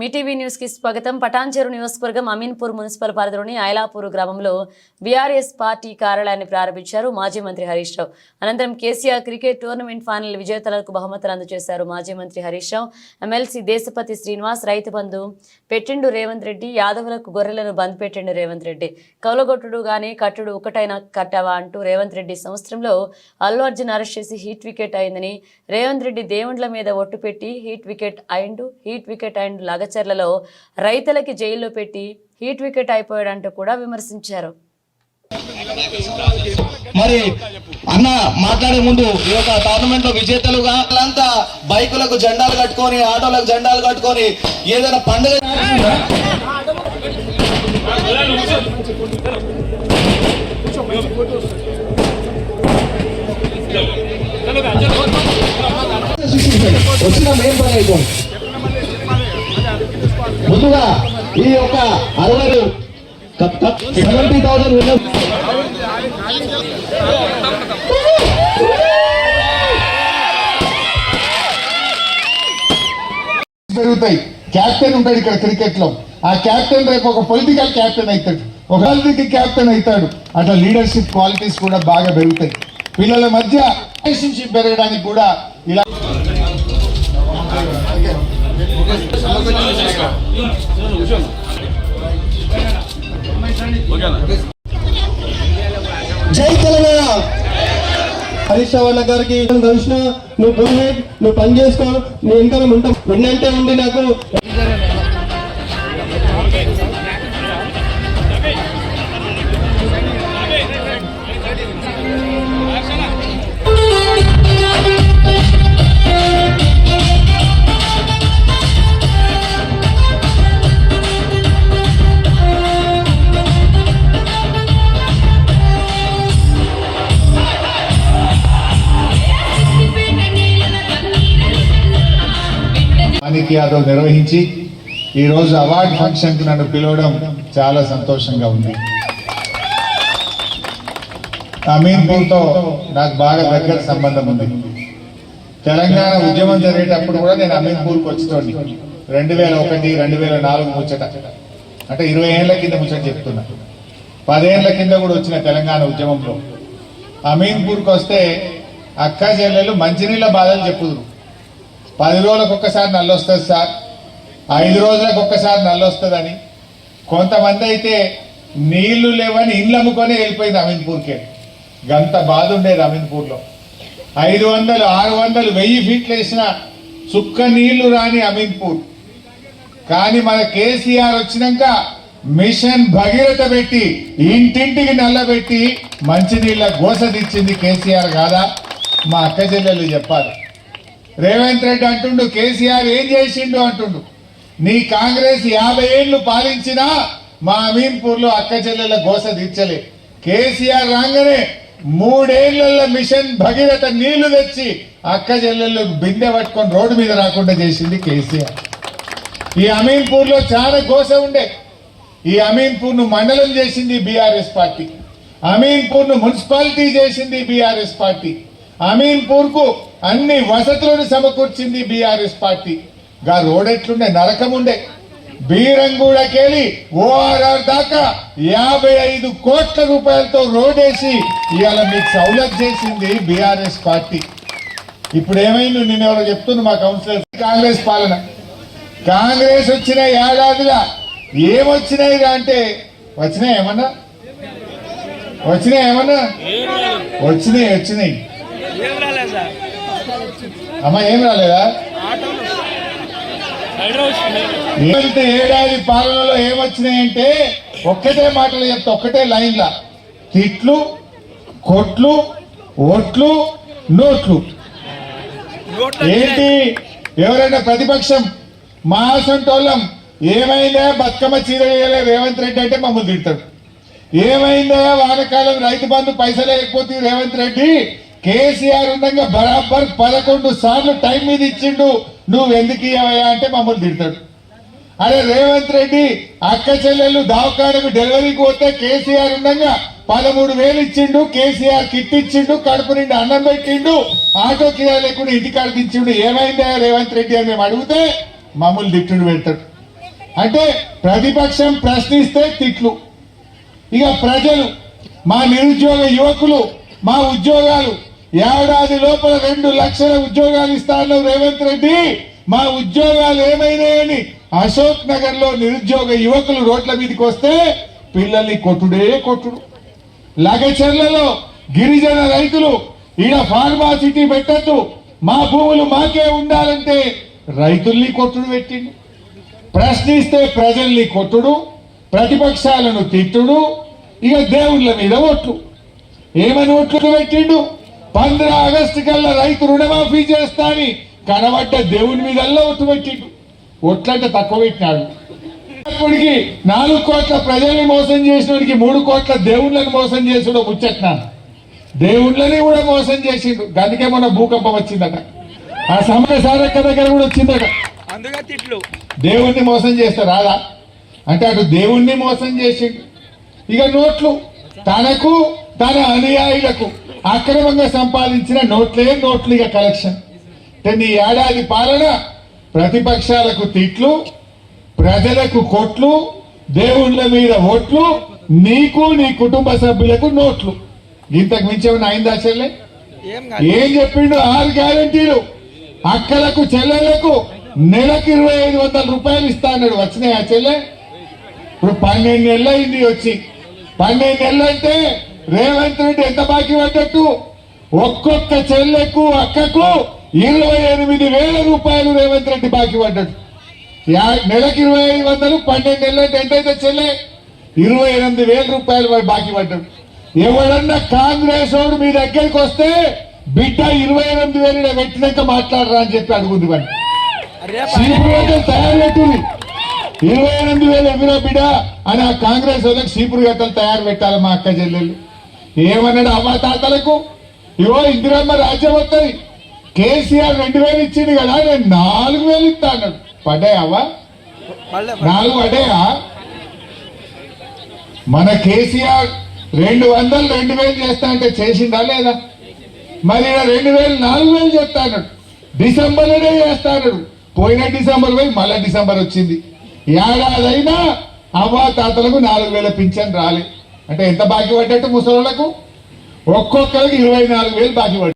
Mee TV news కి స్వాగతం. పటాన్చెరు నియోజకవర్గం అమీన్పూర్ మున్సిపల్ పరిధిలోని ఐలాపూర్ గ్రామంలో బీఆర్ఎస్ పార్టీ కార్యాలయాన్ని ప్రారంభించారు మాజీ మంత్రి హరీష్ రావు. అనంతరం కేసీఆర్ క్రికెట్ టోర్నమెంట్ ఫైనల్ విజేతలకు బహుమతులు అందజేశారు. మాజీ మంత్రి హరీష్ రావు, ఎమ్మెల్సీ దేశపతి శ్రీనివాస్, రైతు బంధు పెట్టిండు రేవంత్ రెడ్డి, యాదవులకు గొర్రెలను బంద్ పెట్టిండు రేవంత్ రెడ్డి, కౌలగొట్టుడు గాని కట్టుడు ఒకటైనా కట్టావా అంటూ రేవంత్ రెడ్డి సంవత్సరంలో అల్లు అర్జున్ అరెస్ట్ చేసి హీట్ వికెట్ అయిందని, రేవంత్ రెడ్డి దేవుండ్ల మీద ఒట్టు పెట్టి హీట్ వికెట్ అయిండు లగచర్లలో రైతులకి జైల్లో పెట్టి హీట్ వికెట్ అయిపోయాడంటూ కూడా విమర్శించారు. మరి అన్న మాట్లాడే ముందు ఈ యొక్క టోర్నమెంట్ లో విజేతలుగా వాళ్ళంతా బైకులకు జెండాలు కట్టుకొని, ఆటోలకు జెండాలు కట్టుకొని ఏదైనా పండుగ వచ్చిన మెయిన్ పని అయిపోయింది. ముందుగా ఈ యొక్క 70,000 పెరుగుతాయి. క్యాప్టెన్ ఉంటాడు ఇక్కడ క్రికెట్ లో. ఆ క్యాప్టెన్ రేపు ఒక పొలిటికల్ క్యాప్టెన్ అవుతాడు, ఒక రాజకీయ క్యాప్టెన్ అవుతాడు. అట్లా లీడర్షిప్ క్వాలిటీస్ కూడా బాగా పెరుగుతాయి. పిల్లల మధ్య రిలేషన్షిప్ పెరగడానికి కూడా ఇలా జై తెలంగాణ. హరీష్ రావు గారికి కలిసిన నువ్వు పని చేసుకో, నీ ఇంకా ఉంటాం విన్నంటే ఉండి నాకు యాదవ్ నిర్వహించి ఈ రోజు అవార్డు ఫంక్షన్ కి నన్ను పిలవడం చాలా సంతోషంగా ఉంది. అమీన్పూర్ తో నాకు బాగా దగ్గర సంబంధం ఉంది. తెలంగాణ ఉద్యమం జరిగేటప్పుడు కూడా నేను అమీన్పూర్కి వచ్చేటోడిని. 2001, 2004 ముచ్చట, అంటే 20 ఏళ్ల కింద ముచ్చట చెప్తున్నా. 10 ఏళ్ల కింద కూడా వచ్చిన తెలంగాణ ఉద్యమంలో అమీన్పూర్కి వస్తే అక్క చెల్లెలు మంచినీళ్ళ బాధలు చెప్పుదురు. 10 రోజులకు ఒక్కసారి నల్లొస్తుంది సార్, 5 రోజులకు ఒక్కసారి నల్లొస్తుందని. కొంతమంది అయితే నీళ్లు లేవని ఇండ్లు అమ్ముకొని వెళ్ళిపోయింది అమీన్పూర్కే. గంత బాధ ఉండేది అమీన్పూర్లో. 500, 600, 1000 ఫీట్లు వేసిన చుక్క నీళ్లు రాని అమీన్పూర్. కానీ మన కేసీఆర్ వచ్చినాక మిషన్ భగీరథ పెట్టి ఇంటింటికి నల్లబెట్టి మంచినీళ్ళ గోసదిచ్చింది కేసీఆర్ కాదా? మా అక్క చెల్లెలు చెప్పాలి. రేవంత్ రెడ్డి అంటుండు కేసీఆర్ ఏం చేసిండు అంటుండు. నీ కాంగ్రెస్ 50 ఏళ్లు పాలించినా మా అమీన్పూర్ లో అక్క చెల్లెల గోస తీర్చలే. కేసీఆర్ రాగానే 3 ఏళ్లలో మిషన్ భగీరథ నీళ్లు తెచ్చి అక్క చెల్లెళ్ళు బిందె పట్టుకొని రోడ్డు మీద రాకుండా చేసింది కేసీఆర్. ఈ అమీన్పూర్ లో చాలా గోస ఉండే. ఈ అమీన్పూర్ ను మండలం చేసింది బీఆర్ఎస్ పార్టీ, అమీన్పూర్ ను మున్సిపాలిటీ చేసింది బీఆర్ఎస్ పార్టీ, అమీన్పూర్ కు అన్ని వసతులను సమకూర్చింది బీఆర్ఎస్ పార్టీ. గా రోడ్ ఎట్లుండే, నరకం ఉండే. బీరంగూడకెళ్ళి ఓఆర్ఆర్ దాకా 55 కోట్ల రూపాయలతో రోడ్ వేసి ఇవాళ మీకు సౌలభ్యం చేసింది బీఆర్ఎస్ పార్టీ. ఇప్పుడు ఏమైంది? నేను ఎవరో చెప్తున్నా మా కౌన్సిలర్, కాంగ్రెస్ పాలన. కాంగ్రెస్ వచ్చిన ఏడాదిలా ఏమొచ్చినాయి అంటే వచ్చినాయి ఏమన్నా వచ్చినాయి అమ్మా, ఏం రాలేదా? ఏడాది పాలనలో ఏమొచ్చినాయంటే ఒక్కటే మాటలు చెప్తా, ఒక్కటే లైన్లా తిట్లు, కొట్లు, ఓట్లు, నోట్లు. ఏంటి? ఎవరైనా ప్రతిపక్షం మా సొంటోళ్ళం ఏమైందా బతుకమ్మ చీర వేయలే రేవంత్ రెడ్డి అంటే మమ్మల్ని తిడతాడు. ఏమైందా వానకాలం రైతు బంధు పైసలు లేకపోతే రేవంత్ రెడ్డి కేసీఆర్ ఉండగా బరాబర్ 11 సార్లు టైం మీద ఇచ్చిండు, నువ్వు ఎందుకు ఇవ్వయా అంటే మమ్మల్ని తిడతాడు. అరే రేవంత్ రెడ్డి అక్క చెల్లెళ్ళు దవాఖానకు డెలివరీకి పోతే కేసీఆర్ ఉండగా 13,000 ఇచ్చిండు, కేసీఆర్ కిట్ ఇచ్చిండు, కడుపు నిండి అన్నం పెట్టిండు, ఆటో కిరాయి లేకుండా ఇంటికి అడిగించిండు. ఏమైందా రేవంత్ రెడ్డి అని మేము అడిగితే మమ్మల్ని తిట్టుడు పెడతాడు. అంటే ప్రతిపక్షం ప్రశ్నిస్తే తిట్లు. ఇక ప్రజలు, మా నిరుద్యోగ యువకులు, మా ఉద్యోగాలు ఏడాది లోపల 2 లక్షల ఉద్యోగాలు ఇస్తాను రేవంత్ రెడ్డి, మా ఉద్యోగాలు ఏమైనాయని అశోక్ నగర్ లో నిరుద్యోగ యువకులు రోడ్ల మీదకి వస్తే పిల్లల్ని కొట్టుడే కొట్టుడు. లగచర్లలో గిరిజన రైతులు ఈడ ఫార్మాసిటీ పెట్టద్దు, మా భూములు మాకే ఉండాలంటే రైతుల్ని కొట్టుడు పెట్టిండు. ప్రశ్నిస్తే ప్రజల్ని కొట్టుడు, ప్రతిపక్షాలను తిట్టుడు, ఇక దేవుళ్ళ మీద ఓట్లు. ఏమని ఓట్లు పెట్టిండు? 15 ఆగస్టు కల్లా రైతు రుణమాఫీ చేస్తాని కనబడ్డ దేవుని మీద ఓట్లు పెట్టిండు. ఓట్లంటే తక్కువ పెట్టినాడు. అప్పటికి 4 కోట్ల ప్రజల్ని మోసం చేసినోడికి 3 కోట్ల దేవుళ్ళని మోసం చేసుడు ముచ్చట్నా? దేవుళ్ళని కూడా మోసం చేసిండు. అందుకే మొన్న భూకంపం వచ్చిందట, ఆ సమయ సారక్క దగ్గర కూడా వచ్చిందట. అందుకే తిట్లు. దేవుణ్ణి మోసం చేస్తే రాదా? అంటే అటు దేవుణ్ణి మోసం చేసిండు. ఇక నోట్లు తనకు తన అనుయాయులకు అక్రమంగా సంపాదించిన నోట్లు ఇక కలెక్షన్. నీ ఏడాది పాలన ప్రతిపక్షాలకు తిట్లు, ప్రజలకు కొట్లు, దేవుళ్ళ మీద ఓట్లు, నీకు నీ కుటుంబ సభ్యులకు నోట్లు. ఇంతకు మించి ఏమైనా అయిందా చెల్లె? ఏం చెప్పిండు? 6 గ్యారంటీలు. అక్కలకు చెల్లెళ్లకు నెలకు 2500 రూపాయలు ఇస్తా అన్నాడు. వచ్చినాయి ఆ చెల్లె? ఇప్పుడు 12 నెలలు అయింది వచ్చి. 12 నెలలు అంటే రేవంత్ రెడ్డి ఎంత బాకీ పడ్డట్టు? ఒక్కొక్క చెల్లెకు అక్కకు 28,000 రూపాయలు రేవంత్ రెడ్డి బాకీ పడ్డట్టు. నెలకు 2,500, 12 నెలలు అంటే ఎంతైతే చెల్లె? 28,000 రూపాయలు బాకీ పడ్డాడు. ఎవడన్నా కాంగ్రెస్ వాడు మీ దగ్గరికి వస్తే బిడ్డ 28,000 పెట్టినాక మాట్లాడరా అని చెప్పి అడుగుంది. వాడిని సీపురు తయారు పెట్టుంది. 28,000 ఎవిరా బిడ్డ అని ఆ కాంగ్రెస్ వాళ్ళకి సీపురు గట్టలు తయారు పెట్టాలి మా అక్క చెల్లెళ్ళు. ఏమన్నాడు అవ్వ తాతలకు? ఇవో ఇందిరమ్మ రాజ్యం వస్తుంది, కేసీఆర్ 2,000 ఇచ్చింది కదా, నేను 4,000 ఇస్తా అన్నాడు. పడ్డాయి అవ్వ? 4 పడ్డాయా? మన కేసీఆర్ 200, 2,000 చేస్తా అంటే చేసిందా లేదా? మరి 2,000, 4,000 చెప్తా అన్నాడు. డిసెంబర్లోనే చేస్తా అన్నాడు. పోయిన డిసెంబర్ పోయి మళ్ళా డిసెంబర్ వచ్చింది. ఏడాదైనా అవ్వ తాతలకు 4,000 పింఛన్ రాలే. అంటే ఎంత బాకీ పడ్డట్టు ముసలోళ్లకు? ఒక్కొక్కరికి 24,000 బాకీ పడ్డాడు.